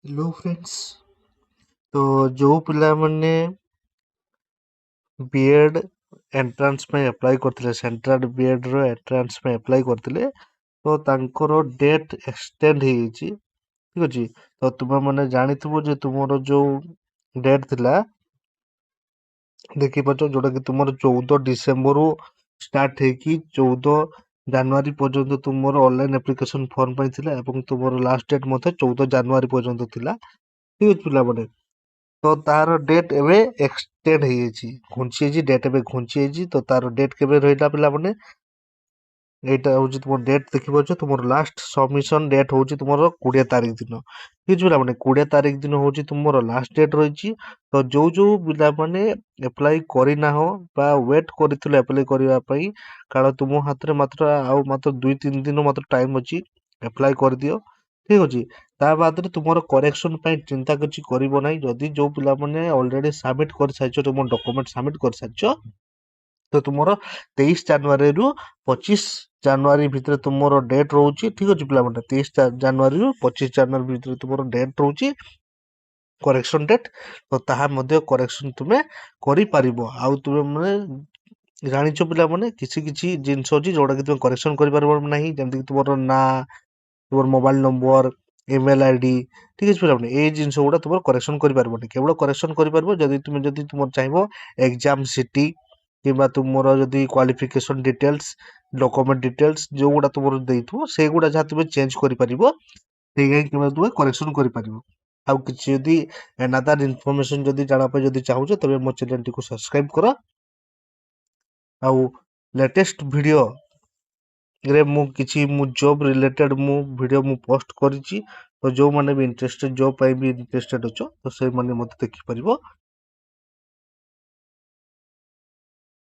Hello friends. तो जो पिला माने बीएड एंट्रांस में अप्लाई करथिले सेंट्रल बीएड रो एंट्रांस में अप्लाई करथिले तो तांकर डेट एक्सटेंड हो ठीक अछि। तो तुम माने जानिथबो जे तुमरो जो डेट थिला देखि पछो जोटा कि तुमरो 14 डिसेंबर स्टार्ट हे कि 14 जनवरी पर्यंत तुमरो ऑनलाइन एप्लिकेशन फॉर्म पाई थिला एवं तुमरो लास्ट डेट मते 14 जनवरी पर्यंत थिला ठीक अछि पिला माने। तो तार डेट एबे एक्सटेंड हो घुंची डेट एबे घुंची तो तार डेट केबे रहिला पिला माने एटा होची तुम डेट देखि पाछो तुमर लास्ट सबमिशन डेट होची तुमर 20 तारिख दिन ठीक पिला माने 20 तारिख दिन होची तुमर लास्ट डेट रहिची। तो जो जो पिला माने अप्लाई करि ना हो बा वेट करिथिले अप्लाई करिवा पई कारण तुम हाथ रे मात्र 2-3 दिन मात्र टाइम अछि अप्लाई कर दियो ठीक अछि। ता बाद रे तुमर करेक्शन पई चिंता किछि करिवो नै जदी जो पिला माने ऑलरेडी सबमिट कर साइछो तुम डॉक्यूमेंट सबमिट कर साइछो तो तुमरो 23 जनवरी रु 25 जनवरी भितर तुमरो डेट रहउची ठीक अछि पिला माने 23 जनवरी रु 25 जनवरी भितर तुमरो डेट रहउची करेक्शन डेट तो ताहा मध्ये करेक्शन तुमे करि परिबो आउ तुमे माने जानिछो पिला माने किछि किछि जिंस अछि जोडा कि तुमे करेक्शन करि परिबो नाही जेमति तुमरो ना तुमर मोबाइल नंबर ईमेल आईडी ठीक अछि पिला माने ए जिंस गुडा तुमर करेक्शन करि परिबो केवल करेक्शन करि परिबो जदी तुम चाहबो एग्जाम सिटी किबा तुमरो जदी क्वालिफिकेशन डिटेल्स डॉक्यूमेंट डिटेल्स जो गुडा तुमरो देइथो से गुडा जा तुमे चेंज करि परिबो सेगे किबा तुमे करेक्शन करि परिबो। आउ किछि जदी अनदर इन्फॉर्मेशन जदी जाना पे जदी चाहू तबे मो चैनल टी को सब्सक्राइब करो। आउ लेटेस्ट वीडियो रे मु किछि मु जॉब रिलेटेड मु वीडियो मु पोस्ट करिछि तो जो माने भी इंटरेस्टेड जॉब पाई भी इंटरेस्टेड अछो तो से माने मते देखि परिबो।